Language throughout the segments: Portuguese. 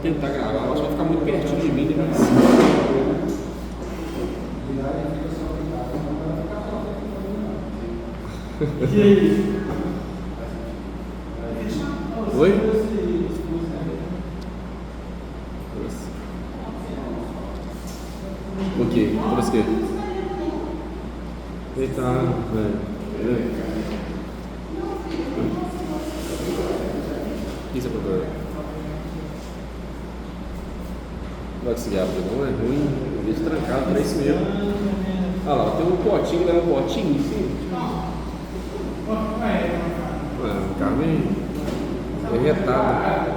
tentar gravar, acho que vai ficar muito pertinho de mim, né? Oi? Ok, trouxe o quê? Eita, velho. Isso é pra vai conseguir abrir, não é ruim, deixa trancado, para isso mesmo. Ah lá, tem um potinho, né? Um potinho assim. O carro é retado.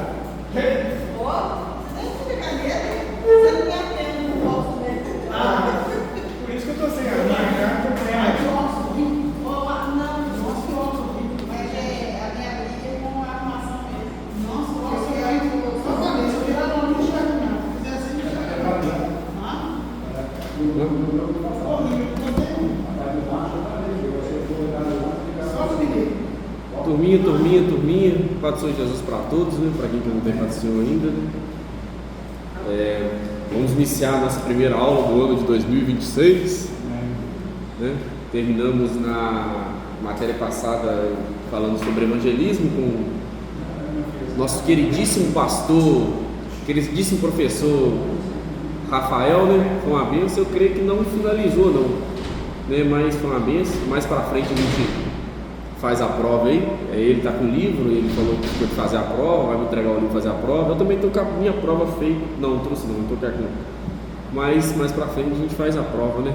Por isso que eu tô sem a minha cara, Turminha, Pai do Senhor Jesus para todos, né? Para quem não tem Pai do Senhor ainda, né? Vamos iniciar a nossa primeira aula do ano de 2026, né? Terminamos na matéria passada falando sobre evangelismo com nosso queridíssimo pastor, queridíssimo professor Rafael, né? Foi uma benção. Eu creio que não finalizou não, né? Mas foi uma benção. Mais para frente a gente faz a prova aí. Ele está com o livro, ele falou que tem que fazer a prova, vai me entregar o livro e fazer a prova. Eu também estou com a minha prova feita. Não trouxe não, estou aqui. Mas mais para frente a gente faz a prova, né?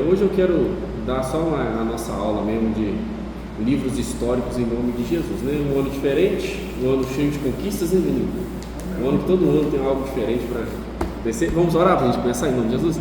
Hoje eu quero dar só a nossa aula mesmo de livros históricos em nome de Jesus, né? Um ano diferente, um ano cheio de conquistas, né, menino? Um ano que todo ano tem algo diferente para descer. Vamos orar para a gente começar em nome de Jesus?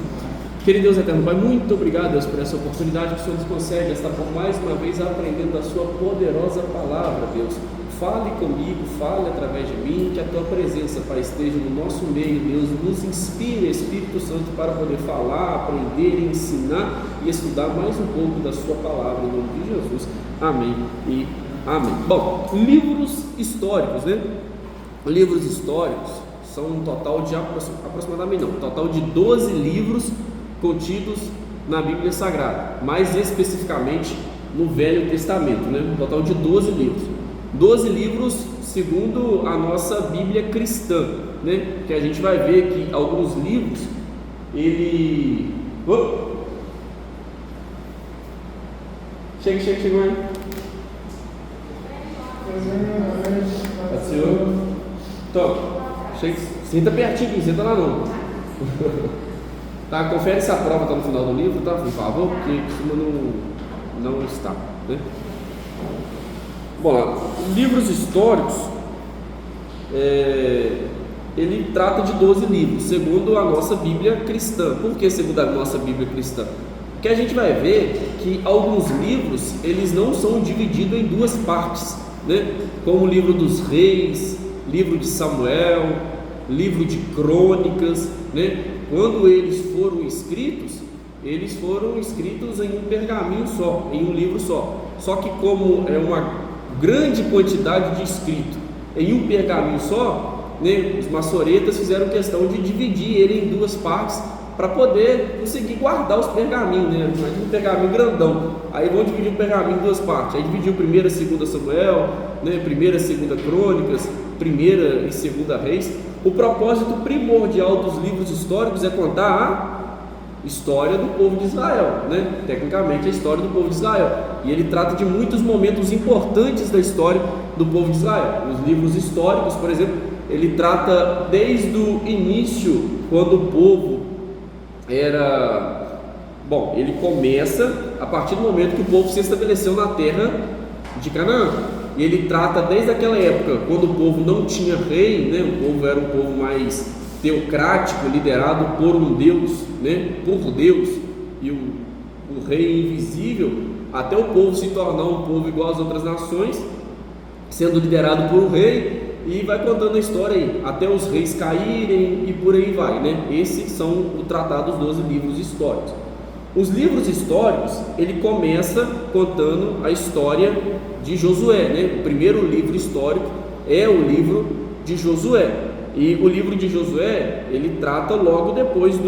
Querido Deus eterno Pai, muito obrigado, Deus, por essa oportunidade que o Senhor nos concede, estar por mais uma vez aprendendo da Sua poderosa palavra, Deus. Fale comigo, fale através de mim, que a Tua presença, Pai, esteja no nosso meio, Deus. Nos inspire, Espírito Santo, para poder falar, aprender, ensinar e estudar mais um pouco da Sua palavra, em nome de Jesus. Amém e amém. Bom, livros históricos, né? Livros históricos são um total de aproximadamente, não, um total de 12 livros contidos na Bíblia Sagrada, mais especificamente no Velho Testamento, né? Um total de 12 livros. 12 livros segundo a nossa Bíblia cristã, né? Que a gente vai ver que alguns livros, ele... Chega aí. Senhor. Então, senta pertinho, senta lá não. Tá, confere se a prova está no final do livro, tá? Por favor, porque costuma não está, né? Bom, lá, livros históricos, ele trata de 12 livros, segundo a nossa Bíblia cristã. Por que segundo a nossa Bíblia cristã? Porque a gente vai ver que alguns livros, eles não são divididos em duas partes, né? Como o livro dos reis, livro de Samuel, livro de crônicas, né? Quando eles foram escritos em um pergaminho só, em um livro só. Só que como é uma grande quantidade de escrito em um pergaminho só, né, os maçoretas fizeram questão de dividir ele em duas partes para poder conseguir guardar os pergaminhos, né? Imagina um pergaminho grandão, aí vão dividir o pergaminho em duas partes. Aí dividiu 1ª e 2ª Samuel, né, 1ª e 2ª Crônicas, 1ª e 2ª Reis. O propósito primordial dos livros históricos é contar a história do povo de Israel, né? Tecnicamente a história do povo de Israel, e ele trata de muitos momentos importantes da história do povo de Israel. Os livros históricos, por exemplo, ele trata desde o início, quando o povo era... Bom, ele começa a partir do momento que o povo se estabeleceu na terra de Canaã. E ele trata desde aquela época, quando o povo não tinha rei, né? O povo era um povo mais teocrático, liderado por um Deus, né? Por Deus, e o rei invisível, até o povo se tornar um povo igual às outras nações, sendo liderado por um rei, e vai contando a história aí, até os reis caírem e por aí vai, né? Esses são o tratado dos 12 livros históricos. Os livros históricos, ele começa contando a história de Josué, né? O primeiro livro histórico é o livro de Josué. E o livro de Josué, ele trata logo depois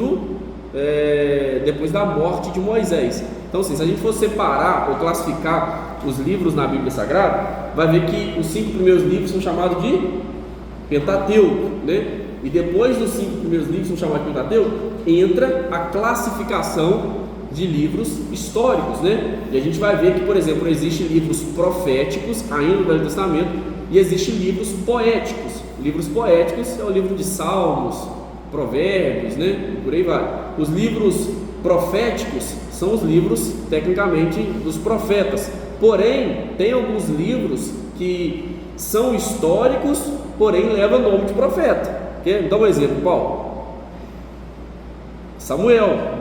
depois da morte de Moisés. Então, assim, se a gente for separar ou classificar os livros na Bíblia Sagrada, vai ver que os 5 primeiros livros são chamados de Pentateuco, né? E depois dos 5 primeiros livros são chamados de Pentateuco, entra a classificação de livros históricos, né? E a gente vai ver que, por exemplo, existem livros proféticos ainda no Velho Testamento e existem livros poéticos. Livros poéticos é o livro de Salmos, Provérbios, né? E por aí vai. Os livros proféticos são os livros, tecnicamente, dos profetas. Porém, tem alguns livros que são históricos, porém levam o nome de profeta. Quer dar um exemplo, Paulo? Samuel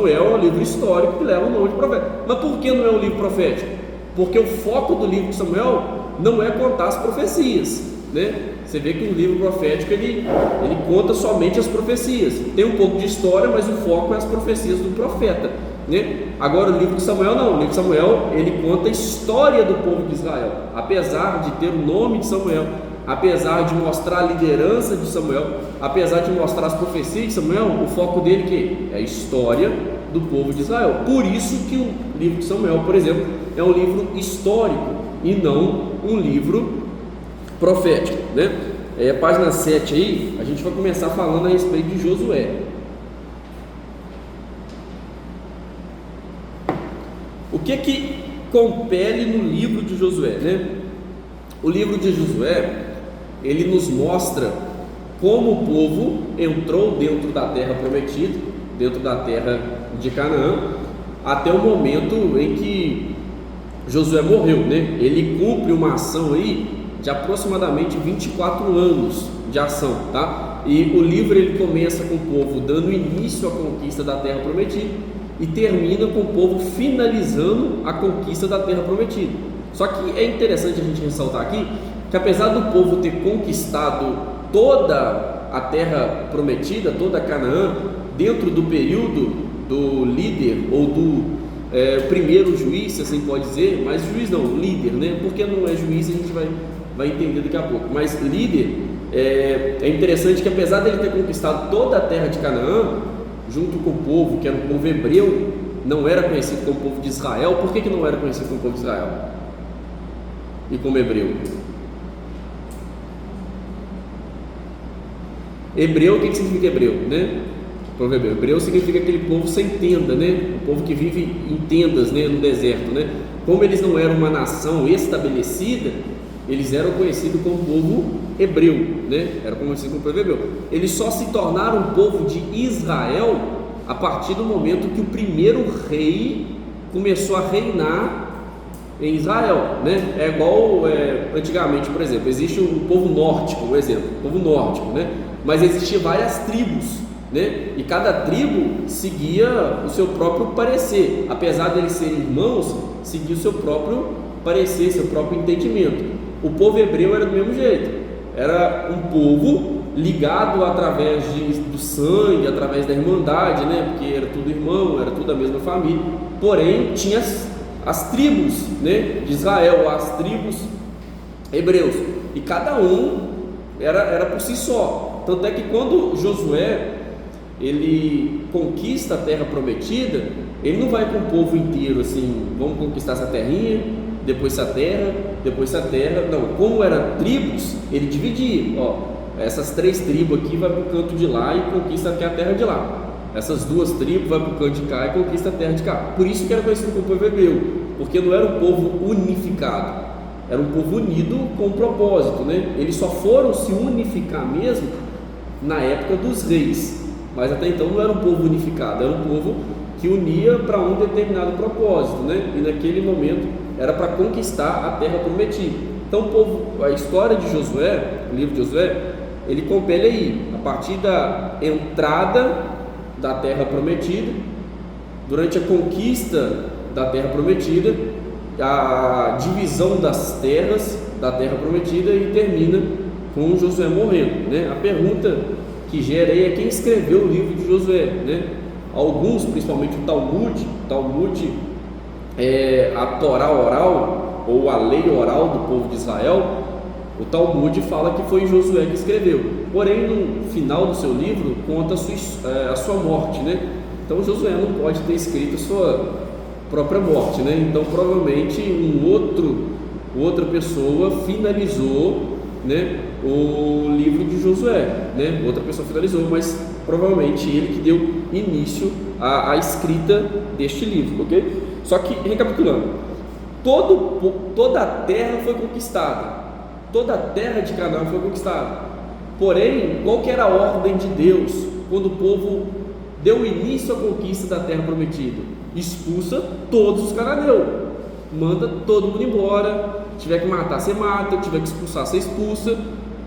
é um livro histórico que leva o nome de profeta. Mas por que não é um livro profético? Porque o foco do livro de Samuel não é contar as profecias, né? Você vê que o livro profético ele conta somente as profecias. Tem um pouco de história, mas o foco é as profecias do profeta, né? Agora o livro de Samuel não. O livro de Samuel ele conta a história do povo de Israel. Apesar de ter o nome de Samuel, apesar de mostrar a liderança de Samuel, apesar de mostrar as profecias de Samuel, o foco dele que é a história do povo de Israel. Por isso que o livro de Samuel, por exemplo, é um livro histórico e não um livro profético, né? Página 7 aí, a gente vai começar falando a respeito de Josué. O que compele no livro de Josué, né? O livro de Josué, ele nos mostra como o povo entrou dentro da terra prometida, dentro da terra de Canaã, até o momento em que Josué morreu, né? Ele cumpre uma ação aí de aproximadamente 24 anos de ação, tá? E o livro ele começa com o povo dando início à conquista da terra prometida e termina com o povo finalizando a conquista da terra prometida. Só que é interessante a gente ressaltar aqui que apesar do povo ter conquistado toda a terra prometida, toda Canaã, dentro do período do líder ou do primeiro juiz, se assim pode dizer, mas juiz não, líder, né? Porque não é juiz, a gente vai entender daqui a pouco, mas líder, é interessante que apesar dele ter conquistado toda a terra de Canaã, junto com o povo, que era um povo hebreu, não era conhecido como povo de Israel. Por que não era conhecido como povo de Israel e como hebreu? Hebreu, o que significa hebreu, né? O povo hebreu. Hebreu significa aquele povo sem tenda, né? O povo que vive em tendas, né? No deserto, né? Como eles não eram uma nação estabelecida, eles eram conhecidos como povo hebreu, né? Eram conhecidos como povo hebreu. Eles só se tornaram povo de Israel a partir do momento que o primeiro rei começou a reinar em Israel, né? É igual antigamente, por exemplo, existe o povo nórdico, um exemplo, o povo nórdico, né? Mas existiam várias tribos, né? E cada tribo seguia o seu próprio parecer, apesar de eles serem irmãos, seguia o seu próprio parecer, seu próprio entendimento. O povo hebreu era do mesmo jeito, era um povo ligado através do sangue, através da irmandade, né? Porque era tudo irmão, era tudo a mesma família, porém tinha as tribos, né, de Israel, as tribos hebreus, e cada um era por si só. Tanto é que quando Josué ele conquista a terra prometida, ele não vai com o povo inteiro assim, vamos conquistar essa terrinha, depois essa terra, depois essa terra. Não, como eram tribos, ele dividia, ó, essas 3 tribos aqui vai para o canto de lá e conquista aqui a terra de lá. Essas 2 tribos vai para o canto de cá e conquista a terra de cá. Por isso que era conhecido como povo hebreu, porque não era um povo unificado, era um povo unido com um propósito, né? Eles só foram se unificar mesmo na época dos reis, mas até então não era um povo unificado, era um povo que unia para um determinado propósito, né? E naquele momento era para conquistar a terra prometida. Então o povo, a história de Josué, o livro de Josué, ele compele aí, a partir da entrada da terra prometida, durante a conquista da terra prometida, a divisão das terras da terra prometida e termina com Josué morrendo, né? A pergunta que gera aí é quem escreveu o livro de Josué, né? Alguns, principalmente o Talmud é a Torá oral ou a lei oral do povo de Israel, O Talmud fala que foi Josué que escreveu, porém no final do seu livro conta a sua morte, né? Então Josué não pode ter escrito a sua própria morte, né? Então provavelmente outra pessoa finalizou, né, o livro de Josué, né? Outra pessoa finalizou, mas provavelmente ele que deu início à escrita deste livro, ok? Só que, recapitulando, toda a terra foi conquistada, toda a terra de Canaã foi conquistada. Porém, qual que era a ordem de Deus quando o povo deu início à conquista da terra prometida? Expulsa todos os cananeus, manda todo mundo embora. Tiver que matar, você mata, tiver que expulsar, você expulsa,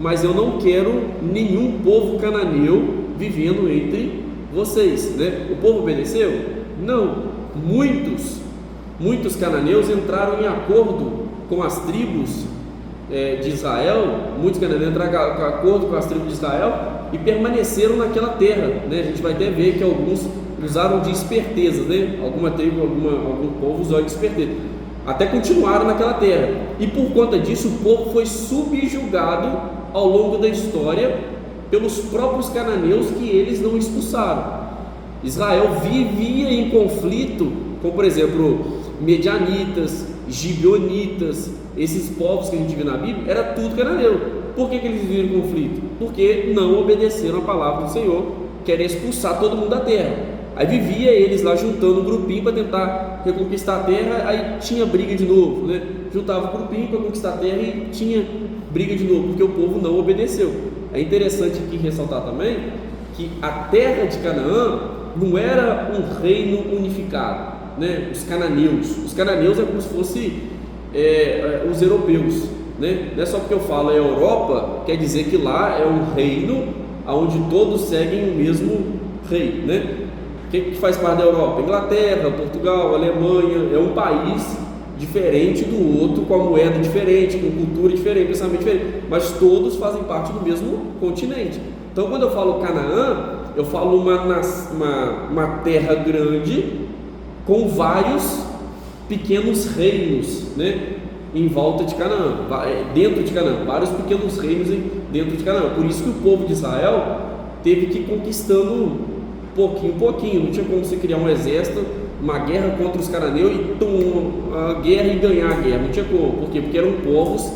mas eu não quero nenhum povo cananeu vivendo entre vocês, né? O povo obedeceu? Não. Muitos cananeus entraram em acordo com as tribos de Israel. Muitos cananeus entraram em acordo com as tribos de Israel e permaneceram naquela terra, né? A gente vai até ver que alguns usaram de esperteza, né? Alguma tribo, algum povo usou de esperteza, até continuaram naquela terra, e por conta disso o povo foi subjugado ao longo da história pelos próprios cananeus que eles não expulsaram. Israel vivia em conflito com, por exemplo, medianitas, gibeonitas, esses povos que a gente vê na Bíblia, era tudo cananeu. Por que eles viviam em conflito? Porque não obedeceram a palavra do Senhor, que era expulsar todo mundo da terra. Aí vivia eles lá juntando um grupinho para tentar reconquistar a terra, aí tinha briga de novo, né? Juntava um grupinho para conquistar a terra e tinha briga de novo, porque o povo não obedeceu. É interessante aqui ressaltar também que a terra de Canaã não era um reino unificado, né? Os cananeus é como se fosse os europeus, né? Não é só porque eu falo Europa, quer dizer que lá é um reino onde todos seguem o mesmo rei, né? Quem que faz parte da Europa? Inglaterra, Portugal, Alemanha. É um país diferente do outro, com a moeda diferente, com cultura diferente, pensamento diferente, mas todos fazem parte do mesmo continente. Então quando eu falo Canaã, eu falo uma terra grande com vários pequenos reinos, né, em volta de Canaã, dentro de Canaã, vários pequenos reinos dentro de Canaã. Por isso que o povo de Israel teve que ir conquistando pouquinho em pouquinho. Não tinha como você criar um exército, uma guerra contra os cananeus e a guerra e ganhar a guerra. Não tinha como. Por quê? Porque eram povos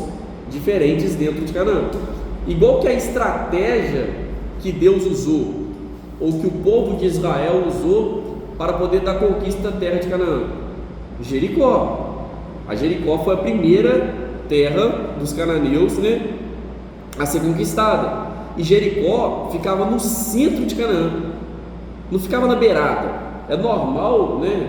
diferentes dentro de Canaã. Igual que a estratégia que Deus usou, ou que o povo de Israel usou para poder dar conquista da terra de Canaã. Jericó. A Jericó foi a primeira terra dos cananeus, né, a ser conquistada. E Jericó ficava no centro de Canaã, não ficava na beirada. É normal, né,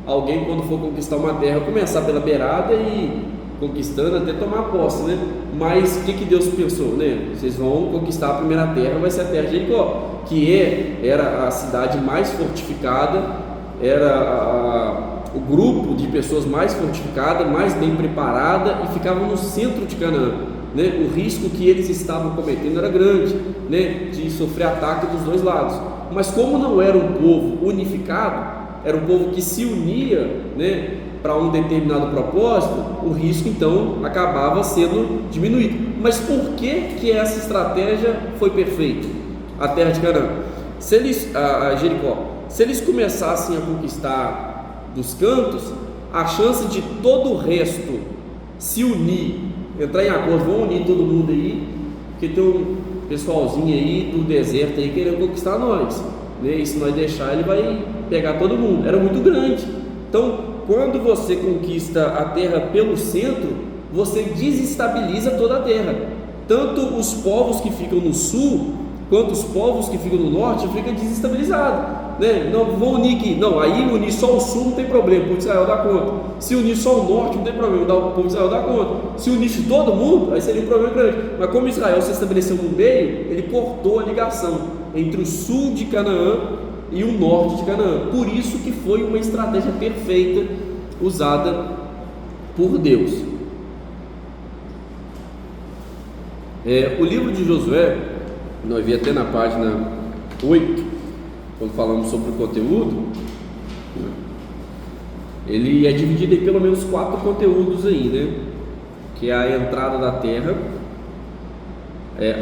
alguém quando for conquistar uma terra começar pela beirada e conquistando até tomar posse, né? Mas o que Deus pensou, né? Vocês vão conquistar a primeira terra, vai ser a terra de Jericó, que era a cidade mais fortificada, era o grupo de pessoas mais fortificada, mais bem preparada, e ficava no centro de Canaã, né? O risco que eles estavam cometendo era grande, né, de sofrer ataque dos dois lados. Mas como não era um povo unificado, era um povo que se unia, né, para um determinado propósito, o risco então acabava sendo diminuído. Mas por que essa estratégia foi perfeita? A terra de Canaã, a Jericó, se eles começassem a conquistar dos cantos, a chance de todo o resto se unir, entrar em acordo, vão unir todo mundo aí, porque tem um pessoalzinho aí do deserto aí querendo conquistar nós, né? E se nós deixar, ele vai pegar todo mundo. Era muito grande. Então, quando você conquista a terra pelo centro, você desestabiliza toda a terra. Tanto os povos que ficam no sul, quanto os povos que ficam no norte, ficam desestabilizados, né? Não vão unir aqui. Não, aí unir só o sul não tem problema, o povo de Israel dá conta. Se unir só o norte não tem problema, o povo de Israel dá conta. Se unisse todo mundo, aí seria um problema grande. Mas como Israel se estabeleceu no meio, ele cortou a ligação entre o sul de Canaã e o norte de Canaã. Por isso que foi uma estratégia perfeita usada por Deus. O livro de Josué, nós vimos até na página 8, quando falamos sobre o conteúdo, ele é dividido em pelo menos 4 conteúdos aí, né? Que é a entrada da terra,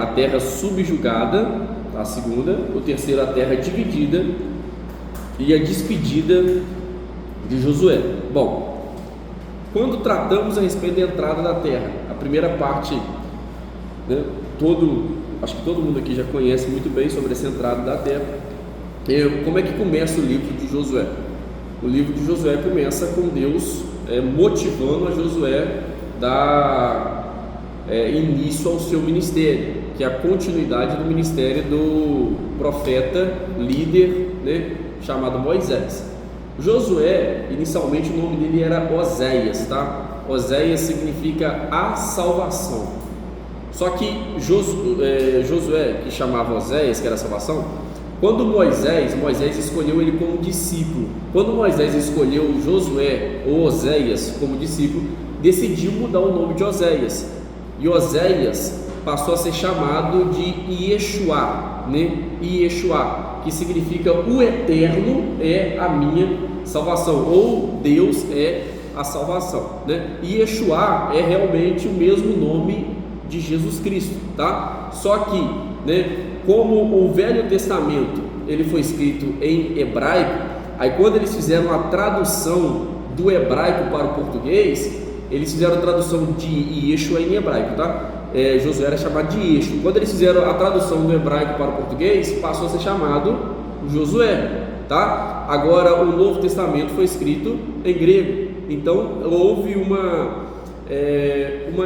a terra subjugada, a segunda, o terceiro, a terra dividida e a despedida de Josué. Bom, quando tratamos a respeito da entrada da terra, a primeira parte, né, acho que todo mundo aqui já conhece muito bem sobre essa entrada da terra. Como é que começa o livro de Josué? O livro de Josué começa com Deus motivando a Josué dar início ao seu ministério, que é a continuidade do ministério do profeta líder, né, chamado Moisés. Josué, inicialmente o nome dele era Oséias, tá? Oséias significa a salvação. Só que Josué, que chamava Oséias, que era a salvação, quando Moisés escolheu ele como discípulo. Quando Moisés escolheu Josué ou Oséias como discípulo, decidiu mudar o nome de Oséias. E Oséias passou a ser chamado de Yeshua, né? Yeshua, que significa o eterno é a minha salvação, ou Deus é a salvação, né? Yeshua é realmente o mesmo nome de Jesus Cristo, tá? Só que, né, como o Velho Testamento ele foi escrito em hebraico, aí quando eles fizeram a tradução do hebraico para o português, eles fizeram a tradução de Yeshua em hebraico, tá? Josué era chamado de Yeshua. Quando eles fizeram a tradução do hebraico para o português, passou a ser chamado Josué, tá? Agora o Novo Testamento foi escrito em grego, então houve uma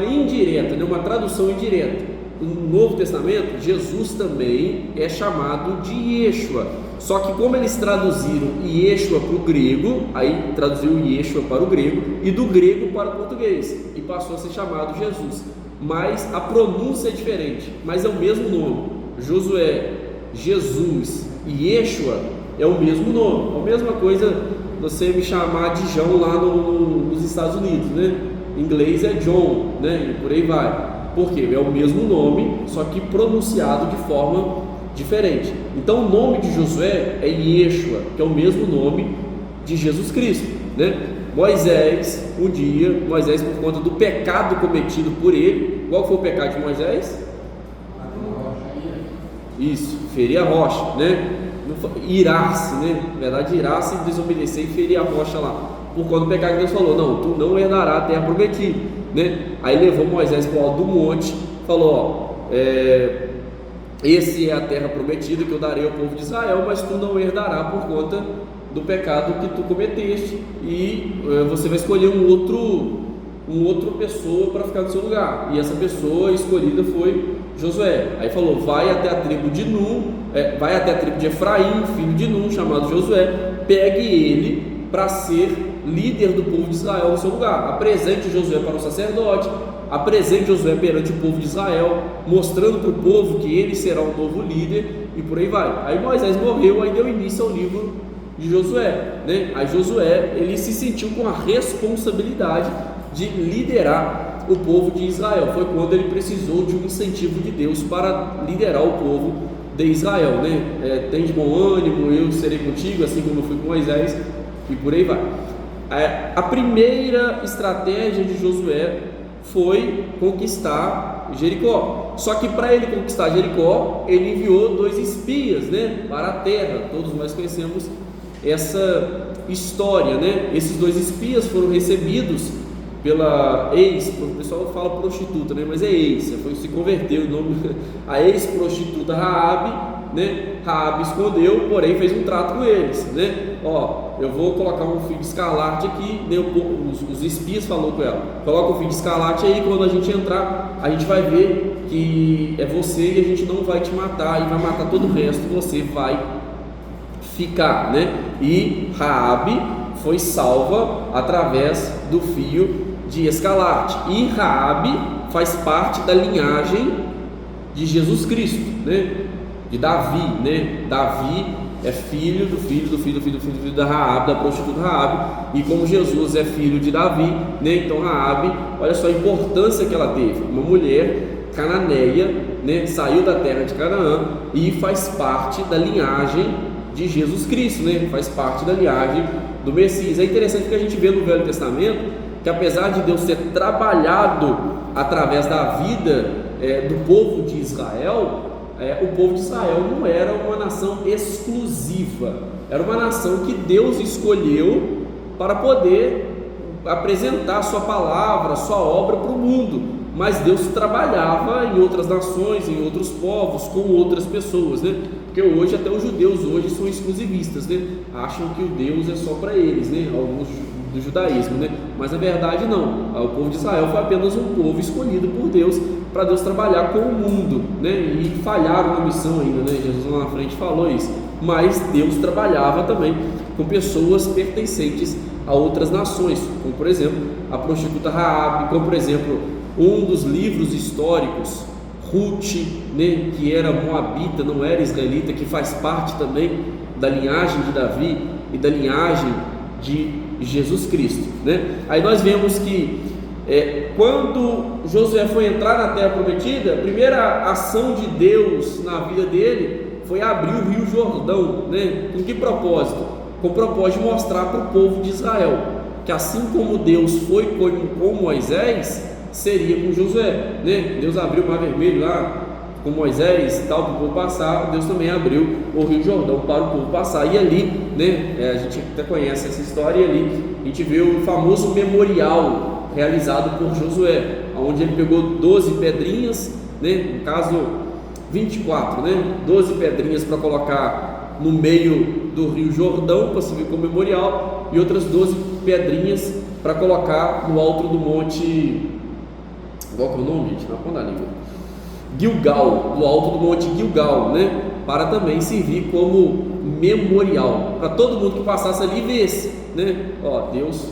indireta, né? Uma tradução indireta. No Novo Testamento, Jesus também é chamado de Yeshua. Só que como eles traduziram Yeshua para o grego, aí traduziu Yeshua para o grego e do grego para o português, e passou a ser chamado Jesus. Mas a pronúncia é diferente, mas é o mesmo nome. Josué, Jesus e Yeshua é o mesmo nome. É a mesma coisa você me chamar de João lá nos Estados Unidos, né? Em inglês é John, né? E por aí vai. Porque é o mesmo nome, só que pronunciado de forma diferente. Então o nome de Josué é Yeshua, que é o mesmo nome de Jesus Cristo, né? Moisés, por conta do pecado cometido por ele, qual foi o pecado de Moisés? Isso, ferir a rocha, né? Irar-se, né? Na verdade, irar-se, desobedecer e ferir a rocha lá. Por conta do pecado que Deus falou, não, tu não herdará a terra prometida, né? Aí levou Moisés para o alto do monte, falou, esse é a terra prometida que eu darei ao povo de Israel, mas tu não herdará por conta do pecado que tu cometeste, e você vai escolher uma outra pessoa para ficar no seu lugar, e essa pessoa escolhida foi Josué. Aí falou, vai até a tribo de Efraim, filho de Nun, chamado Josué, pegue ele para ser líder do povo de Israel no seu lugar, apresente Josué para o sacerdote, apresente Josué perante o povo de Israel, mostrando para o povo que ele será um novo líder, e por aí vai. Aí Moisés morreu, aí deu início ao livro de Josué, né? Aí Josué, ele se sentiu com a responsabilidade de liderar o povo de Israel. Foi quando ele precisou de um incentivo de Deus para liderar o povo de Israel, né? Tem de bom ânimo, eu serei contigo, assim como eu fui com Moisés, e por aí vai. A primeira estratégia de Josué foi conquistar Jericó. Só que para ele conquistar Jericó, ele enviou 2 espias, né, para a terra. Todos nós conhecemos essa história, né? Esses 2 espias foram recebidos pela o pessoal fala prostituta, né? Mas é se converteu o nome, a ex-prostituta Raabe, né? Raabe escondeu, porém fez um trato com eles, né? Eu vou colocar um fio de escarlate aqui, né? Os espias falou com ela, coloca o fio de escarlate aí, quando a gente entrar, a gente vai ver que é você e a gente não vai te matar, e vai matar todo o resto, você vai ficar, né? E Raabe foi salva através do fio de escarlate, e Raabe faz parte da linhagem de Jesus Cristo, né? De Davi, né? Davi é filho da Raabe, da prostituta Raabe, e como Jesus é filho de Davi, né? Então Raabe, olha só a importância que ela teve, uma mulher cananeia, né? Saiu da terra de Canaã e faz parte da linhagem de Jesus Cristo, né? Faz parte da linhagem do Messias. É interessante que a gente vê no Velho Testamento que, apesar de Deus ter trabalhado através da vida do povo de Israel, o povo de Israel não era uma nação exclusiva, era uma nação que Deus escolheu para poder apresentar sua palavra, sua obra para o mundo. Mas Deus trabalhava em outras nações, em outros povos, com outras pessoas, né? Porque hoje até os judeus hoje são exclusivistas, né? Acham que o Deus é só para eles, né? Alguns do judaísmo, né? Mas na verdade não. O povo de Israel foi apenas um povo escolhido por Deus para Deus trabalhar com o mundo, né? E falharam na missão ainda, né? Jesus lá na frente falou isso. Mas Deus trabalhava também com pessoas pertencentes a outras nações, como por exemplo a prostituta Raabe, como por exemplo um dos livros históricos, Ruth, né, que era moabita, não era israelita, que faz parte também da linhagem de Davi e da linhagem de Jesus Cristo, né? Aí nós vemos que quando Josué foi entrar na terra prometida, a primeira ação de Deus na vida dele foi abrir o rio Jordão, né? Com que propósito? Com o propósito de mostrar para o povo de Israel que assim como Deus foi com Moisés, seria com Josué, né? Deus abriu o Mar Vermelho lá com Moisés e tal para o povo passar. Deus também abriu o Rio Jordão para o povo passar, e ali, né, a gente até conhece essa história, e ali a gente vê o famoso memorial realizado por Josué, onde ele pegou 12 pedrinhas, né, no caso 24, né, 12 pedrinhas para colocar no meio do Rio Jordão para servir como memorial, e outras 12 pedrinhas para colocar no alto do monte, qual que é o nome, gente? Na ponta da língua, Gilgal, no alto do monte Gilgal, né? Para também servir como memorial, para todo mundo que passasse ali visse, né? Ó, Deus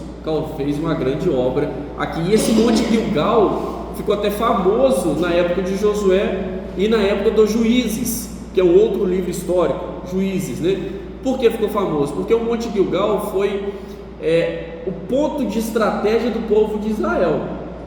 fez uma grande obra aqui. E esse monte Gilgal ficou até famoso na época de Josué e na época dos Juízes, que é um outro livro histórico, Juízes, né? Por que ficou famoso? Porque o monte Gilgal foi o ponto de estratégia do povo de Israel.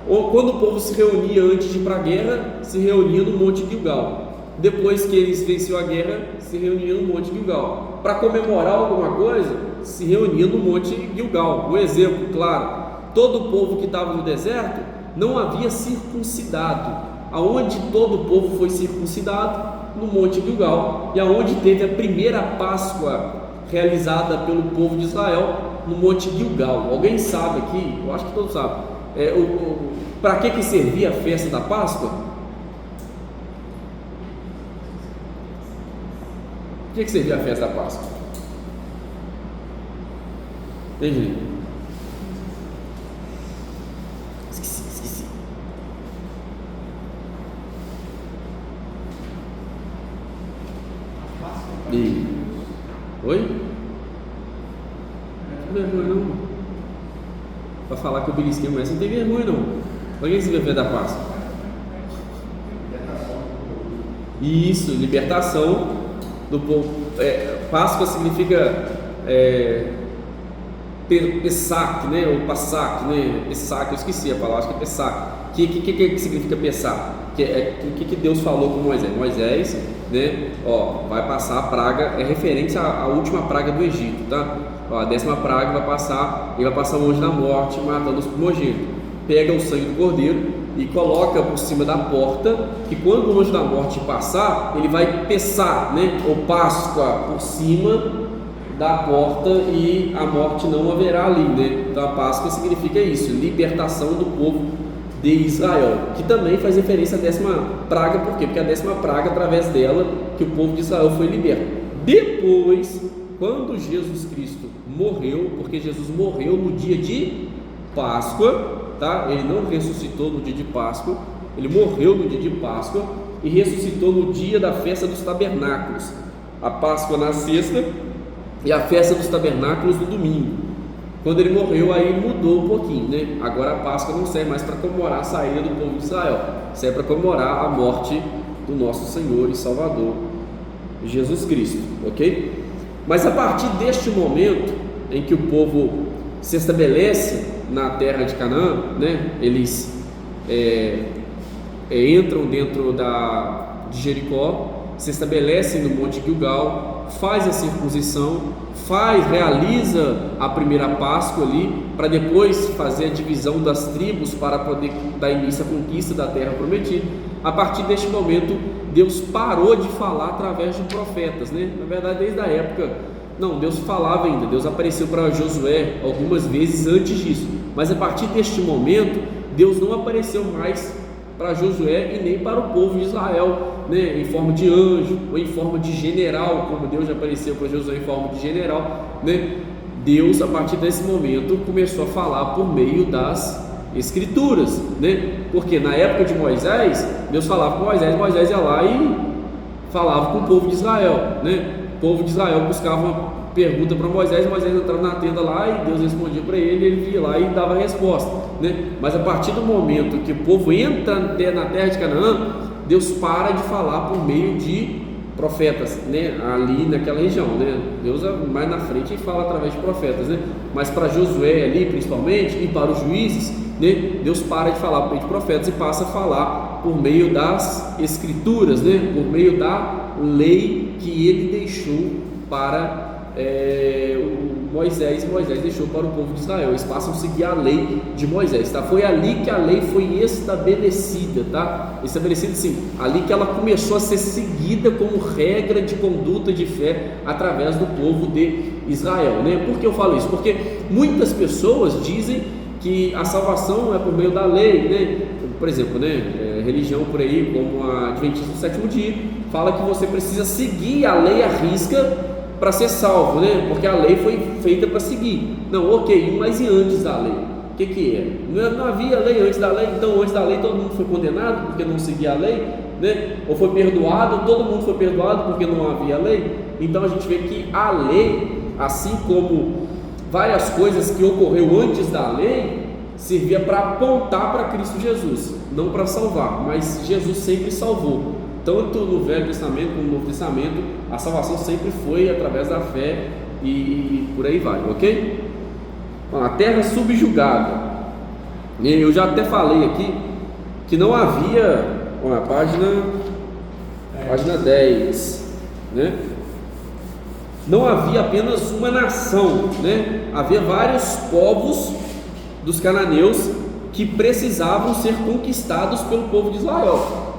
Ou quando o povo se reunia antes de ir para a guerra, se reunia no Monte Gilgal. Depois que eles venciam a guerra, se reunia no Monte Gilgal. Para comemorar alguma coisa, se reunia no Monte Gilgal. Um exemplo, claro, todo o povo que estava no deserto não havia circuncidado. Aonde todo o povo foi circuncidado? No Monte Gilgal. E aonde teve a primeira Páscoa realizada pelo povo de Israel? No Monte Gilgal. Alguém sabe aqui? Eu acho que todos sabem. Para que servia a festa da Páscoa? Para que servia a festa da Páscoa? Entendi. Esqueci. Oi? Não tem vergonha não. Para falar que o belisquinho mas não tem vergonha não. Para que você vai ver da Páscoa? Isso, libertação do povo. Páscoa significa Pessac, né? Ou Passac, né? Pessac, eu esqueci a palavra, acho que é Pessac. O que significa Pessac? Que Deus falou com Moisés? Moisés, né? Ó, vai passar a praga, é referente à última praga do Egito, tá? Ó, a 10ª praga vai passar, ele vai passar o anjo da morte matando os primogênitos. Pega o sangue do cordeiro e coloca por cima da porta, que quando o anjo da morte passar, ele vai Pessar, né? Ou Páscoa por cima da porta, e a morte não haverá ali, né? Então a Páscoa significa isso, libertação do povo de Israel, que também faz referência à 10ª praga. Por quê? Porque a 10ª praga, através dela, que o povo de Israel foi liberto. Depois, quando Jesus Cristo morreu, porque Jesus morreu no dia de Páscoa, tá? Ele não ressuscitou no dia de Páscoa, ele morreu no dia de Páscoa e ressuscitou no dia da festa dos tabernáculos. A Páscoa na sexta e a festa dos tabernáculos no domingo. Quando ele morreu, aí mudou um pouquinho, né? Agora a Páscoa não serve mais para comemorar a saída do povo de Israel, serve para comemorar a morte do nosso Senhor e Salvador Jesus Cristo, ok? Mas a partir deste momento em que o povo se estabelece na terra de Canaã, né? Eles entram dentro de Jericó, se estabelecem no Monte Gilgal, faz a circuncisão, realiza a primeira Páscoa ali, para depois fazer a divisão das tribos para poder dar início à conquista da terra prometida. a partir deste momento Deus parou de falar através de profetas, né? Na verdade, desde a época, não, Deus falava ainda, Deus apareceu para Josué algumas vezes antes disso, mas a partir deste momento, Deus não apareceu mais para Josué e nem para o povo de Israel, né? Em forma de anjo ou em forma de general, como Deus já apareceu para Josué em forma de general, né? Deus, a partir desse momento, começou a falar por meio das Escrituras, né? Porque na época de Moisés, Deus falava com Moisés, Moisés ia lá e falava com o povo de Israel, né? O povo de Israel buscava uma pergunta para Moisés, Moisés entrava na tenda lá e Deus respondia para ele, ele ia lá e dava a resposta, né? Mas a partir do momento que o povo entra na terra de Canaã, Deus para de falar por meio de profetas, né? Ali naquela região, né? Deus mais na frente fala através de profetas, né? Mas para Josué ali principalmente e para os juízes, né? Deus para de falar por meio de profetas e passa a falar por meio das Escrituras, né? Por meio da lei que ele deixou para Moisés deixou para o povo de Israel. Eles passam a seguir a lei de Moisés, tá? Foi ali que a lei foi estabelecida, tá? Estabelecida sim, ali que ela começou a ser seguida como regra de conduta de fé através do povo de Israel, né? Por que eu falo isso? Porque muitas pessoas dizem que a salvação é por meio da lei, né? Por exemplo, né? Religião por aí, como a Adventista do Sétimo Dia, fala que você precisa seguir a lei à risca para ser salvo, né? Porque a lei foi feita para seguir. Não, ok, mas e antes da lei? O que é? Não havia lei antes da lei, então antes da lei todo mundo foi condenado porque não seguia a lei, né? Ou foi perdoado, todo mundo foi perdoado porque não havia lei. Então a gente vê que a lei, assim como várias coisas que ocorreu antes da lei, servia para apontar para Cristo Jesus, não para salvar, mas Jesus sempre salvou. Tanto no Velho Testamento como no Novo Testamento, a salvação sempre foi através da fé e por aí vai, ok? A terra subjugada. Eu já até falei aqui que não havia, página 10, né? Não havia apenas uma nação, né? Havia vários povos dos cananeus que precisavam ser conquistados pelo povo de Israel.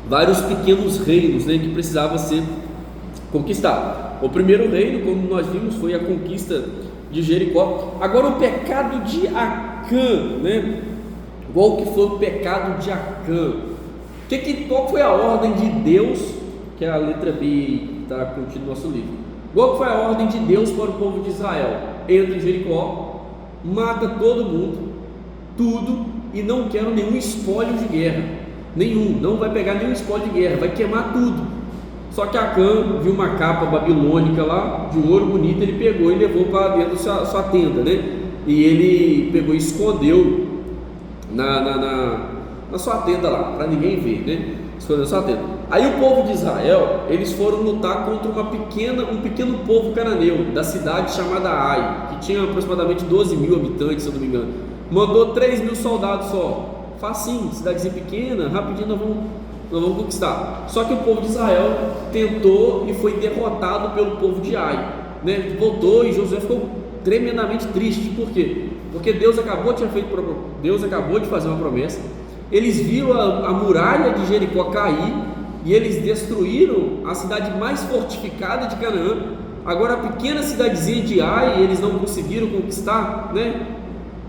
Vários pequenos reinos, né, que precisavam ser conquistados. O primeiro reino, como nós vimos, foi a conquista de Jericó. Agora o pecado de Acã, né? Qual que foi o pecado de Acã? Qual foi a ordem de Deus, que é a letra B, está contida no nosso livro? Qual foi a ordem de Deus para o povo de Israel? Entra em Jericó, mata todo mundo, tudo, e não quero nenhum espólio de guerra. Nenhum, não vai pegar nenhum espólio de guerra, vai queimar tudo. Só que Acã viu uma capa babilônica lá, de ouro bonito, ele pegou e levou para dentro da sua tenda, né? E ele pegou e escondeu na sua tenda lá, para ninguém ver, né? Escondeu na sua tenda. Aí o povo de Israel, eles foram lutar contra um pequeno povo cananeu, da cidade chamada Ai, que tinha aproximadamente 12 mil habitantes, se eu não me engano. Mandou 3 mil soldados só. Facinho, cidadezinha pequena, rapidinho nós vamos conquistar. Só que o povo de Israel tentou e foi derrotado pelo povo de Ai, né? Voltou e Josué ficou tremendamente triste. Por quê? Porque Deus acabou de fazer uma promessa. Eles viram a muralha de Jericó cair e eles destruíram a cidade mais fortificada de Canaã. Agora a pequena cidadezinha de Ai eles não conseguiram conquistar, né?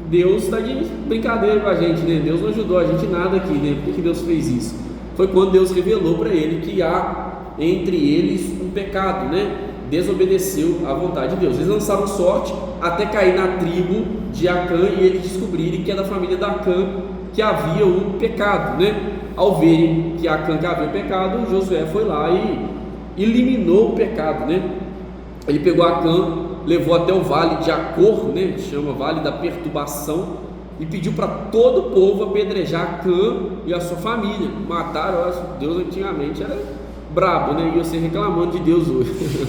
Deus está de brincadeira com a gente, né? Deus não ajudou a gente nada aqui, né? Por que Deus fez isso? Foi quando Deus revelou para ele que há entre eles um pecado, né? Desobedeceu à vontade de Deus. Eles lançaram sorte até cair na tribo de Acã e eles descobrirem que é da família de Acã que havia um pecado, né? Ao verem que Acã que havia pecado, Josué foi lá e eliminou o pecado, né? Ele pegou Acã, levou até o vale de Acor, né, que chama Vale da Perturbação, e pediu para todo o povo apedrejar Acã e a sua família. Mataram. Deus antigamente era brabo, né? E você reclamando de Deus hoje,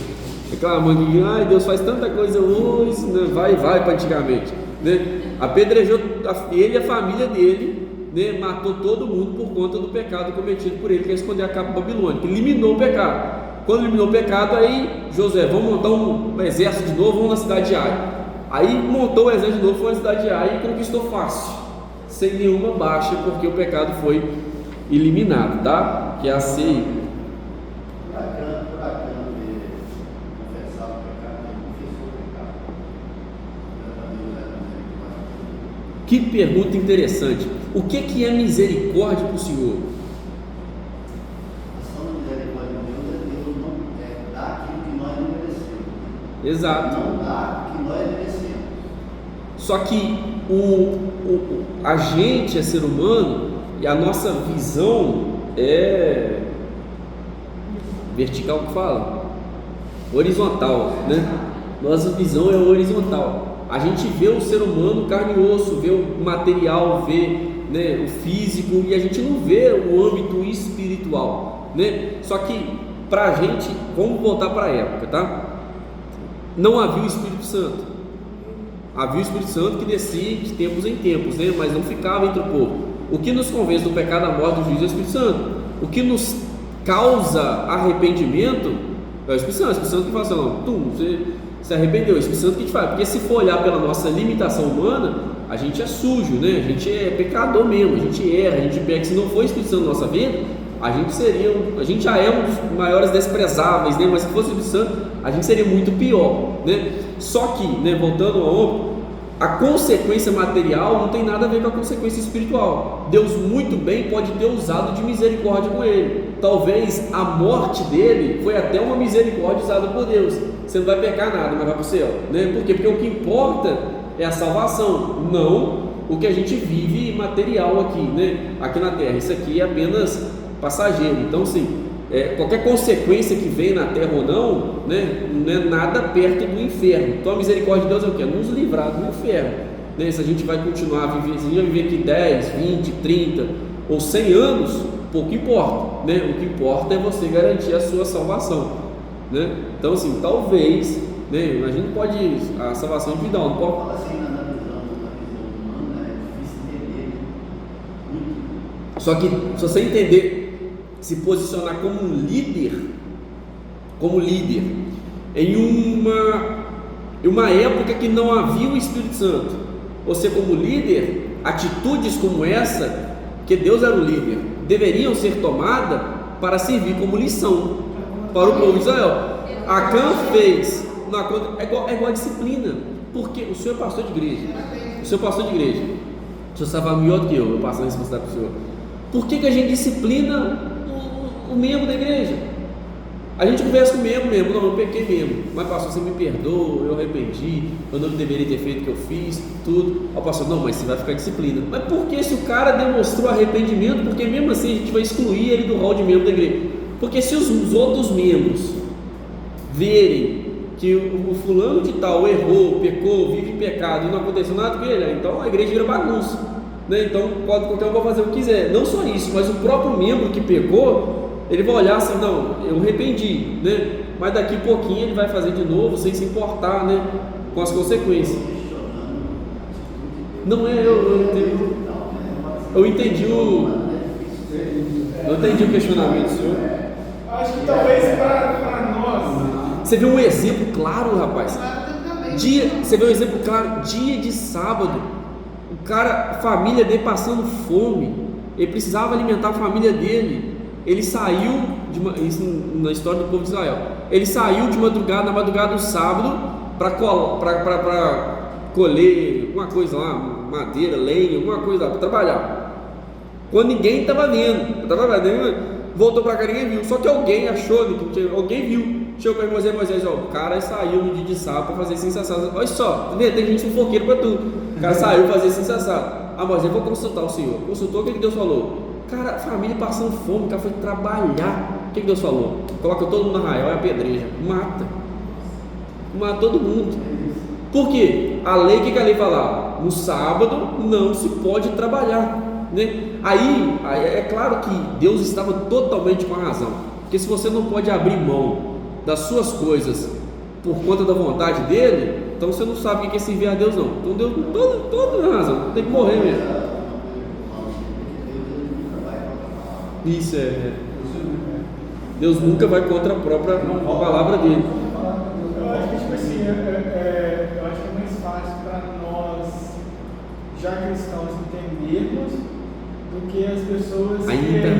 reclamando de Deus faz tanta coisa hoje, né? vai para antigamente, né? Apedrejou ele e a família dele, né? Matou todo mundo por conta do pecado cometido por ele, que é esconder a capa babilônica. Eliminou o pecado. Quando eliminou o pecado, aí Josué, vamos montar um exército de novo, vamos na cidade de Ai. Aí montou o exército de novo, foi na cidade de Ai e conquistou fácil. sem nenhuma baixa, porque o pecado foi eliminado, tá? Que é a ceia. Que pergunta interessante. O que é misericórdia para o Senhor? Exato. Não dá o que nós merecemos. Só que a gente é ser humano e a nossa visão é vertical, que fala? Horizontal, né? Nossa visão é horizontal. A gente vê o ser humano carne e osso, vê o material, vê, né, o físico, e a gente não vê o âmbito espiritual, né? Só que pra gente, vamos voltar para a época, tá? Não havia o Espírito Santo. Havia o Espírito Santo que descia de tempos em tempos, né? Mas não ficava entre o povo. O que nos convence do pecado, da morte, do juízo é o Espírito Santo. O que nos causa arrependimento é o Espírito Santo. O Espírito Santo que fala assim, não, você se arrependeu, é o Espírito Santo que te faz. Porque se for olhar pela nossa limitação humana, a gente é sujo, né? A gente é pecador mesmo, a gente erra, a gente peca. Se não for o Espírito Santo na nossa vida, a gente já é um dos maiores desprezáveis, né? Mas se fosse o Espírito Santo, a gente seria muito pior, né? Só que, né, voltando ao ombro, a consequência material não tem nada a ver com a consequência espiritual. Deus muito bem pode ter usado de misericórdia com ele. Talvez a morte dele foi até uma misericórdia usada por Deus. Você não vai pecar nada, mas vai para o céu, né? Por quê? Porque o que importa é a salvação, não o que a gente vive material aqui, né? Aqui na terra. Isso aqui é apenas passageiro. Então, sim, qualquer consequência que vem na terra ou não, né, não é nada perto do inferno. Então a misericórdia de Deus é o quê? Nos livrar do inferno, né? Se a gente vai continuar a viver, se a gente vai viver aqui 10, 20, 30 ou 100 anos, pouco importa, né? O que importa é você garantir a sua salvação, né? Então assim, talvez, né, a gente pode, a salvação individual, não pode Fala assim, na visão humana é difícil entender muito. Só que se você entender, se posicionar como um líder, em uma época que não havia o Espírito Santo, você como líder, atitudes como essa, que Deus era o líder, deveriam ser tomadas para servir como lição para o povo de Israel. Acã fez, é igual a disciplina, porque o senhor é pastor de igreja, o senhor estava melhor do que eu passando a responsabilidade para o senhor. Por que a gente disciplina o membro da igreja? A gente conversa com o membro mesmo, não, eu pequei mesmo, mas pastor, você me perdoa, eu arrependi, eu não deveria ter feito o que eu fiz, tudo. Aí o pastor, não, mas você vai ficar disciplina. Mas por que se o cara demonstrou arrependimento? Porque mesmo assim a gente vai excluir ele do rol de membro da igreja. Porque se os outros membros verem que o fulano de tal errou, pecou, vive em pecado e não aconteceu nada com ele, então a igreja vira bagunça, né? Então qualquer um vai fazer o que quiser. Não só isso, mas o próprio membro que pecou, ele vai olhar assim, não, eu arrependi, né? Mas daqui a pouquinho ele vai fazer de novo sem se importar, né, com as consequências. Não é, eu entendi o questionamento, senhor. Acho que talvez para nós. Você viu um exemplo claro, rapaz? Você viu um exemplo claro, dia de sábado, o cara, a família dele passando fome, ele precisava alimentar a família dele. Ele saiu, isso na história do povo de Israel, ele saiu na madrugada do sábado para colher alguma coisa lá, madeira, lenha, alguma coisa lá, para trabalhar. Quando ninguém estava vendo, voltou para cá, ninguém viu, só que alguém achou, alguém viu, chegou para Moisés, ó, o cara saiu no dia de sábado para fazer sensação. Olha só, tem gente fofoqueira para tudo. O cara saiu para fazer sensação. Moisés, vou consultar o Senhor. Consultou, o que Deus falou? Cara, a família passando fome, o cara foi trabalhar. O que Deus falou? Coloca todo mundo na arraial e apedreja. Mata todo mundo. Por quê? A lei, o que a lei fala? No sábado não se pode trabalhar, né? Aí é claro que Deus estava totalmente com a razão, porque se você não pode abrir mão das suas coisas por conta da vontade dele, então você não sabe o que é servir a Deus, não. Então Deus tem toda razão, tem que morrer mesmo. Isso Deus nunca vai contra a própria palavra dele. Eu acho que tipo assim, eu acho que é mais fácil para nós, já cristãos, entendermos Porque as pessoas Ainda-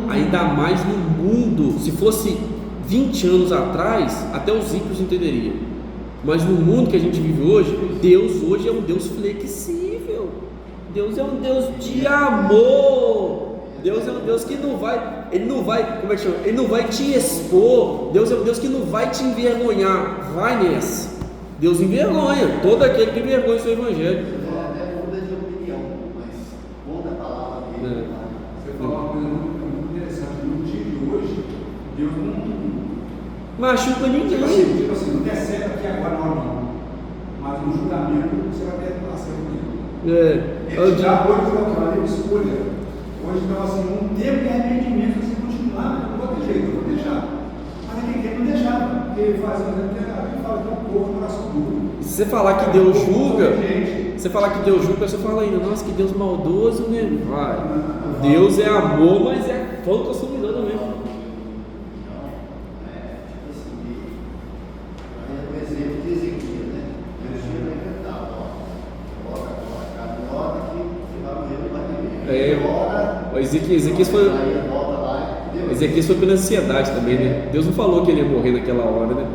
ainda mais no mundo, se fosse 20 anos atrás, até os ímpios entenderiam. Mas no mundo que a gente vive hoje, Deus hoje é um Deus flexível. Deus é um Deus de amor. Deus é um Deus que não vai, Ele não vai, como é que chama? Ele não vai te expor. Deus é um Deus que não vai te envergonhar. Vai nessa. Deus envergonha todo aquele que envergonha o seu evangelho. Até muda de opinião, mas conta a palavra dele. Você falou uma coisa muito interessante. No dia de hoje, Deus não. Machuca ninguém. Tipo assim, não der certo aqui agora, não. Mas no julgamento você vai ter acerto mesmo. Já hoje você vai falar de escolha. Hoje, então, assim, um tempo de arrependimento, você continuar, não vou ter jeito, eu vou deixar. Mas aquele tempo não deixava, porque faz um exemplo que a fala que é um povo, coração duro. Se você falar que Deus julga, a pessoa fala ainda, nossa, que Deus maldoso, né? Vai. Deus é amor, mas é fogo consumidor também. O exemplo de Ezequiel, né? Deus tinha decretado, coloca a cabinota aqui, você vai morrer, não vai viver. Ezequiel foi pela ansiedade também, né? Deus não falou que ele ia morrer naquela hora, né?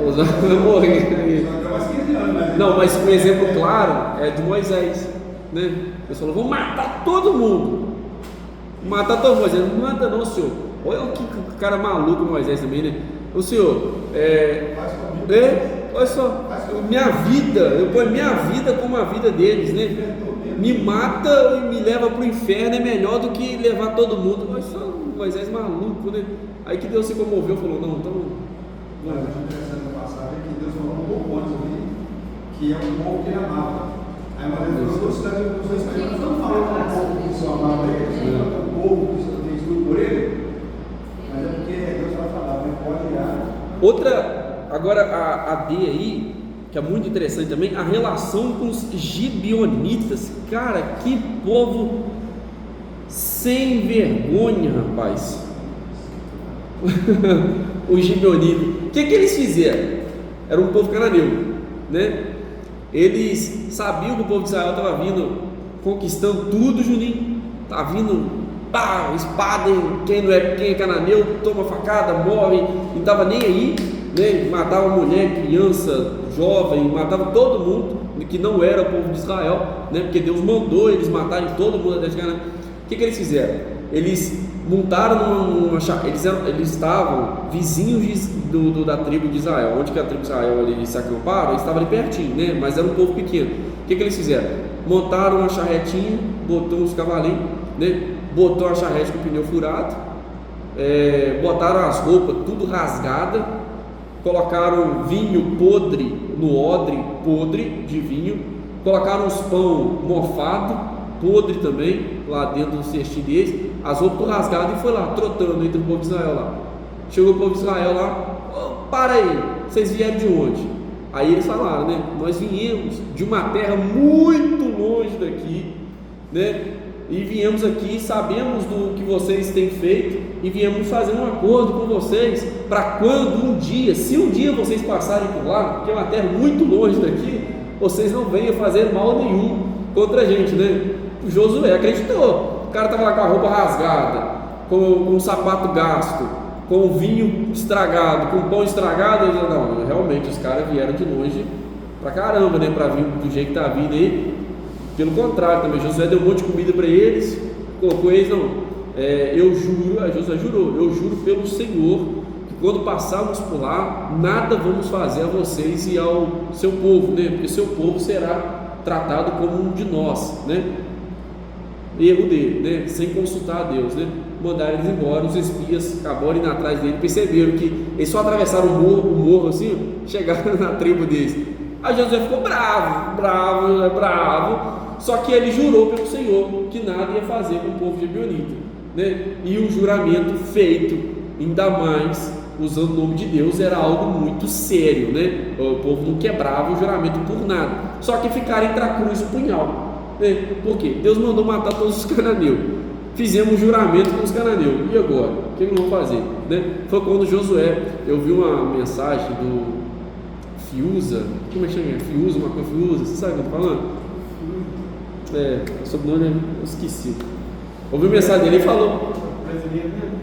Ele ia morrer. Não, mas um exemplo claro é de Moisés, né? Deus falou, vou matar todo mundo. Matar todo mundo. Moisés, não mata não, senhor. Olha que cara maluco Moisés também, né? O senhor, olha só, minha vida, eu ponho minha vida como a vida deles, né? Me mata e me leva para o inferno é melhor do que levar todo mundo. Olha só, Moisés maluco, né? Aí que Deus se comoveu e falou, não, então... Mas o interessante da passagem é que Deus falou um pouco antes ali, que é um povo que ele amava. Aí Moisés falou, você não falou com o povo que o Senhor amava ele, o povo que o Senhor fez tudo por ele, mas é porque Deus vai falar, não pode ir. Outra, agora a D aí, que é muito interessante também, a relação com os gibeonitas. Cara, que povo sem vergonha, rapaz. Os gibeonitas, o que eles fizeram? Era um povo cananeu, né? Eles sabiam que o povo de Israel estava vindo conquistando tudo, Juninho. Tá vindo, pá, espada em quem é cananeu, toma facada, morre, não estava nem aí, né? Matava mulher, criança, jovem, matava todo mundo que não era o povo de Israel, né? Porque Deus mandou eles matarem todo mundo até Canaã. O que eles fizeram? Eles montaram eles estavam vizinhos da tribo de Israel. Onde que a tribo de Israel ali se acamparam? Eles estavam ali pertinho, né? Mas era um povo pequeno. O que eles fizeram? Montaram uma charretinha, botou uns cavalinhos, né? Botou a charrete com o pneu furado, botaram as roupas tudo rasgada, colocaram vinho podre no odre podre de vinho, colocaram os pão mofado podre também lá dentro do cestinho deles, as roupas tudo rasgadas, e foi lá trotando entre o povo de Israel lá. Chegou o povo de Israel lá, para aí, vocês vieram de onde? Aí eles falaram, né? Nós viemos de uma terra muito longe daqui, né? E viemos aqui, sabemos do que vocês têm feito e viemos fazer um acordo com vocês para quando um dia, se um dia vocês passarem por lá, porque é uma terra muito longe daqui, vocês não venham fazer mal nenhum contra a gente, né? O Josué acreditou. O cara estava lá com a roupa rasgada, com o sapato gasto, com o vinho estragado, com o pão estragado. Ele falou, não, realmente os caras vieram de longe pra caramba, né? Para vir do jeito que tá vindo aí. Pelo contrário também, Josué deu um monte de comida para eles, colocou eles, não, eu juro, a Josué jurou, eu juro pelo Senhor, que quando passarmos por lá, nada vamos fazer a vocês e ao seu povo, né? Porque seu povo será tratado como um de nós, né? Erro dele, né? Sem consultar a Deus, né? Mandaram eles embora, os espias acabaram indo atrás dele, perceberam que eles só atravessaram o morro assim, chegaram na tribo deles. Aí Josué ficou bravo, só que ele jurou pelo Senhor que nada ia fazer com o povo gibeonita, né? E o juramento feito, ainda mais usando o nome de Deus, era algo muito sério, né? O povo não quebrava o juramento por nada, só que ficaram entre a cruz e o punhal, né? Por quê? Deus mandou matar todos os cananeus, fizemos juramento com os cananeus, e agora? O que nós vamos fazer, né? Foi quando Josué, eu vi uma mensagem do Fiuza, como é que chama? Fiuza, uma coisa Fiuza, você sabe o que eu tô falando? Sobrenome eu esqueci. Ouviu a mensagem dele? Ele falou.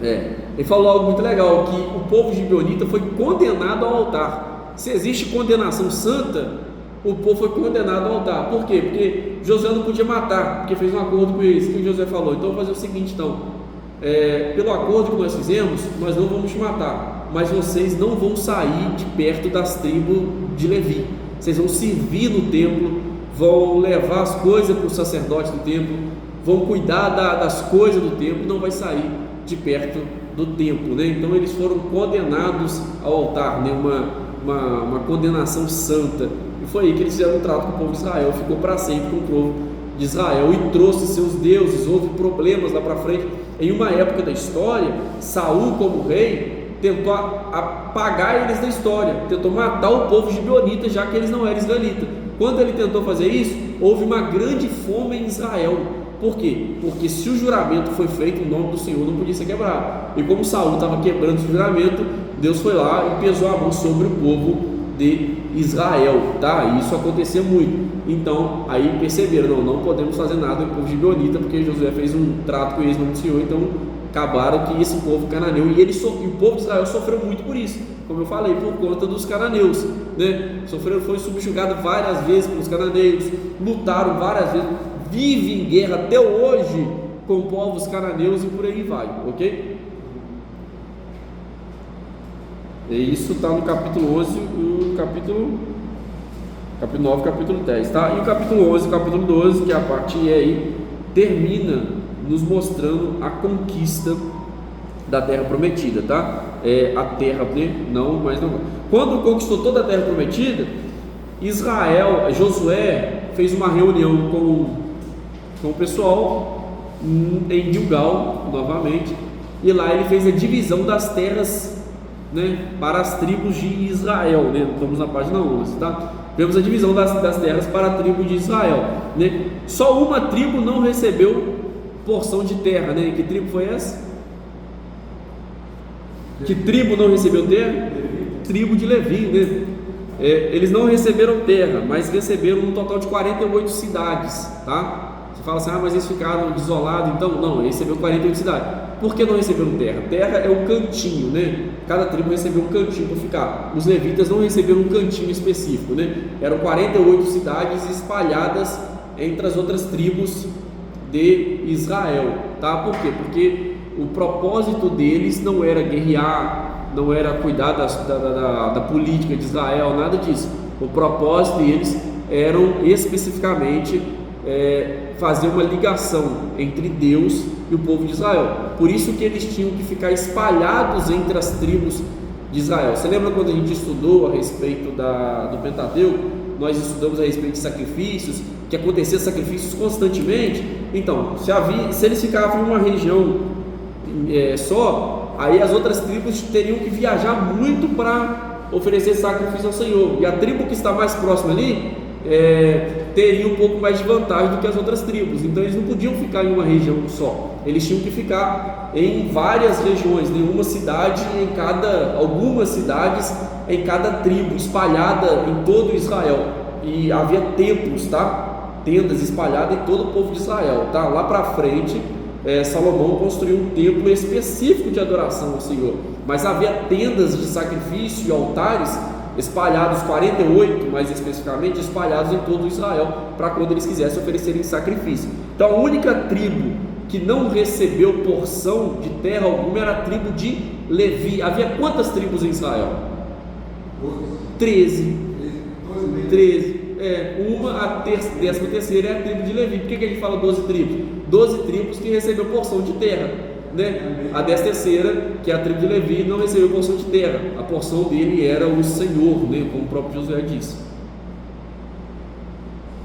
Ele falou algo muito legal, que o povo gibeonita foi condenado ao altar. Se existe condenação santa, o povo foi condenado ao altar. Por quê? Porque Josué não podia matar, porque fez um acordo com eles. O que Josué falou? Então vou fazer o seguinte, pelo acordo que nós fizemos, nós não vamos te matar, mas vocês não vão sair de perto das tribos de Levi. Vocês vão servir no templo, vão levar as coisas para os sacerdotes do templo, vão cuidar das coisas do templo, não vai sair de perto do templo, né? Então eles foram condenados ao altar, né? Uma condenação santa, e foi aí que eles fizeram um trato com o povo de Israel, ficou para sempre com o povo de Israel e trouxe seus deuses. Houve problemas lá para frente. Em uma época da história, Saul, como rei, tentou apagar eles da história, tentou matar o povo gibeonita, já que eles não eram israelitas. Quando ele tentou fazer isso, houve uma grande fome em Israel. Por quê? Porque se o juramento foi feito, o nome do Senhor não podia ser quebrado. E como Saul estava quebrando o juramento, Deus foi lá e pesou a mão sobre o povo de Israel, tá? Isso acontecia muito. Então, aí perceberam, não podemos fazer nada com o povo gibeonita, porque Josué fez um trato com eles no nome do Senhor. Então, acabaram que esse povo cananeu, e o povo de Israel sofreu muito por isso, como eu falei, por conta dos cananeus, né? Foi subjugado várias vezes pelos cananeus, lutaram várias vezes, vive em guerra até hoje com povos cananeus e por aí vai, ok? E isso está no capítulo 11, capítulo 9, capítulo 10, tá? E o capítulo 11, capítulo 12, que é a parte E aí, termina nos mostrando a conquista da terra prometida, tá? A terra, né? Não. Quando conquistou toda a terra prometida, Josué fez uma reunião com o pessoal em Gilgal, novamente, e lá ele fez a divisão das terras, né, para as tribos de Israel, né? Vamos na página 11, tá? Vemos a divisão das terras para a tribo de Israel, né? Só uma tribo não recebeu porção de terra, né? Que tribo foi essa? Que tribo não recebeu terra? Tribo de Levi, né? Eles não receberam terra, mas receberam um total de 48 cidades, tá? Você fala assim, mas eles ficaram desolados, então não, recebeu 48 cidades. Por que não receberam terra? Terra é o cantinho, né? Cada tribo recebeu um cantinho para ficar. Os levitas não receberam um cantinho específico, né? Eram 48 cidades espalhadas entre as outras tribos de Israel, tá? Por quê? Porque o propósito deles não era guerrear, não era cuidar da política de Israel, nada disso. O propósito deles era especificamente fazer uma ligação entre Deus e o povo de Israel. Por isso que eles tinham que ficar espalhados entre as tribos de Israel. Você lembra quando a gente estudou a respeito do Pentateuco? Nós estudamos a respeito de sacrifícios, que aconteciam sacrifícios constantemente. Então, se eles ficavam em uma região só, aí as outras tribos teriam que viajar muito para oferecer sacrifício ao Senhor, e a tribo que está mais próxima ali teria um pouco mais de vantagem do que as outras tribos. Então eles não podiam ficar em uma região só, eles tinham que ficar em várias regiões, algumas cidades em cada tribo, espalhada em todo Israel. E havia templos, tá? Tendas espalhadas em todo o povo de Israel, tá? Lá para frente, Salomão construiu um templo específico de adoração ao Senhor, mas havia tendas de sacrifício e altares espalhados, 48 mais especificamente, espalhados em todo Israel, para quando eles quisessem oferecerem sacrifício. Então a única tribo que não recebeu porção de terra alguma era a tribo de Levi. Havia quantas tribos em Israel? 13. A 13ª é a tribo de Levi. Por que ele fala 12 tribos? 12 tribos que recebeu porção de terra, né? A 13ª, que é a tribo de Levi, não recebeu porção de terra. A porção dele era o Senhor, né? Como o próprio Josué disse.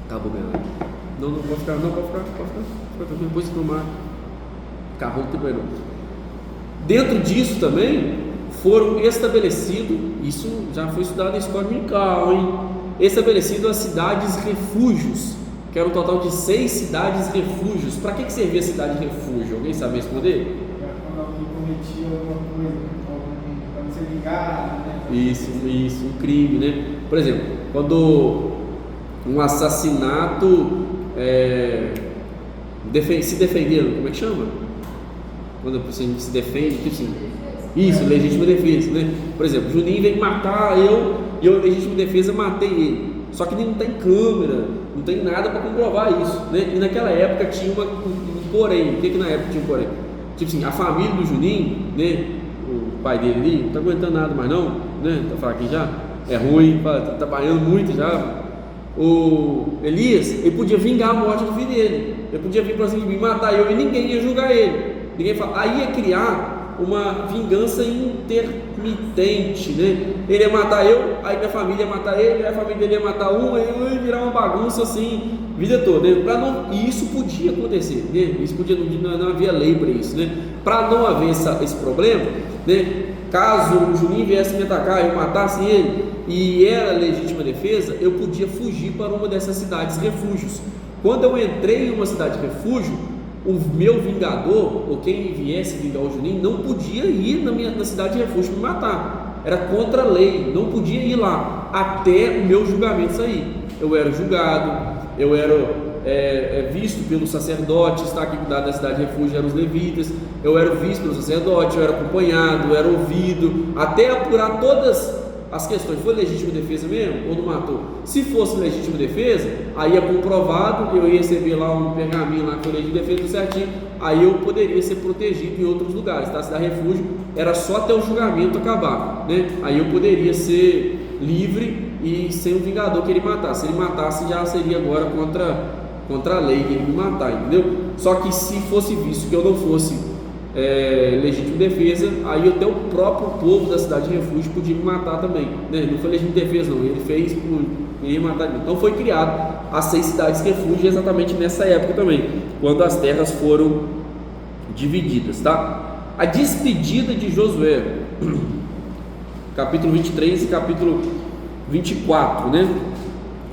Acabou ganhando. Não pode ficar. Depois que tomar carro do tempo. Dentro disso também foram estabelecidos, isso já foi estudado na escola dominical, hein? Estabelecido as cidades refúgios, que era um total de 6 cidades refúgios. Para que servia a cidade refúgio? Alguém sabe responder? Quando alguém cometia alguma coisa, para ser ligado, né? Isso, um crime, né? Por exemplo, quando um assassinato se defendendo, como é que chama? Quando você se defende, tipo assim, isso, legítima defesa, né? Por exemplo, Juninho veio matar eu, e eu, legítima defesa, matei ele. Só que não tem câmera, não tem nada para comprovar isso, né? E naquela época tinha um porém. O que na época tinha um porém? Tipo assim, a família do Juninho, né? O pai dele ali, não tá aguentando nada mais não, né? Tá falando aqui já, é ruim, tá trabalhando muito já. O Elias, ele podia vingar a morte do filho dele. Ele podia vir para cima de mim, matar eu, e ninguém ia julgar ele. Ninguém fala, aí ia criar uma vingança intermitente, né? Ele ia matar eu, aí minha família ia matar ele, aí a família dele ia matar um, aí ia virar uma bagunça assim, vida toda, né? E isso podia acontecer, né? Isso podia, não havia lei para isso, né? Para não haver esse problema, né? Caso o Juninho viesse me atacar, eu matasse ele e era legítima defesa, eu podia fugir para uma dessas cidades refúgios. Quando eu entrei em uma cidade refúgio, o meu vingador, ou quem viesse vingar o Juninho, não podia ir na cidade de refúgio me matar. Era contra a lei, não podia ir lá até o meu julgamento sair. Eu era julgado, eu era visto pelo sacerdote, está aqui cuidado da cidade de refúgio, eram os levitas. Eu era visto pelo sacerdote, eu era acompanhado, eu era ouvido, até apurar todas as questões. Foi legítima defesa mesmo ou não matou? Se fosse legítima defesa, aí é comprovado, eu ia receber lá um pergaminho lá que foi legítima defesa, tudo certinho, aí eu poderia ser protegido em outros lugares, tá? Se dá refúgio, era só até o julgamento acabar, né? Aí eu poderia ser livre e sem o vingador que ele matasse. Se ele matasse, já seria agora contra a lei que ele me matar, entendeu? Só que se fosse visto que eu não fosse legítima defesa, aí até o próprio povo da cidade de refúgio podia me matar também, né? Não foi legítima defesa não, ele fez por me matar. Então foi criado as 6 cidades de refúgio exatamente nessa época também, quando as terras foram divididas, tá? A despedida de Josué, capítulo 23 e capítulo 24, né?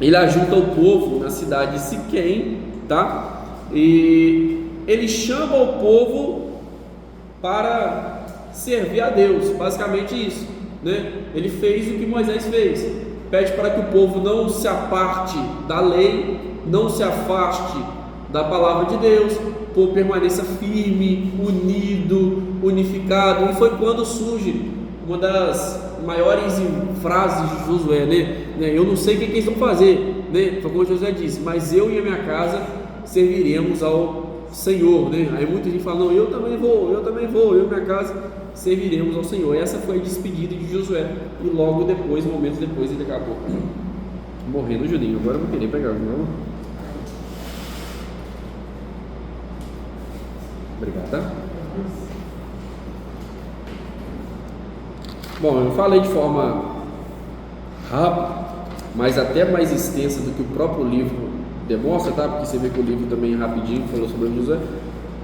Ele ajunta o povo na cidade de Siquém, tá? E ele chama o povo para servir a Deus, basicamente isso, né? Ele fez o que Moisés fez, pede para que o povo não se aparte da lei, não se afaste da palavra de Deus, o povo permaneça firme, unido, unificado. E foi quando surge uma das maiores frases de Josué, né? Eu não sei o que eles vão fazer, né? Foi como Josué disse, mas eu e a minha casa serviremos ao Senhor, né? Aí muita gente fala, não, eu também vou, eu e minha casa serviremos ao Senhor. Essa foi a despedida de Josué. E logo depois, momentos depois, ele acabou morrendo o Juninho. Agora eu vou querer pegar, não? Obrigado, tá? Bom, eu falei de forma rápida, mas até mais extensa do que o próprio livro demonstra, tá? Porque você vê que o livro também rapidinho falou sobre Josué,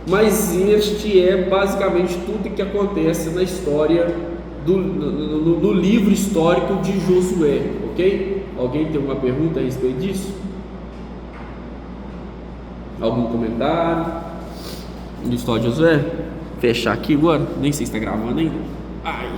mas este é basicamente tudo que acontece na história no livro histórico de Josué, ok? Alguém tem uma pergunta a respeito disso? Algum comentário? De história de Josué? Fechar aqui agora? Nem sei se está gravando ainda. Ai!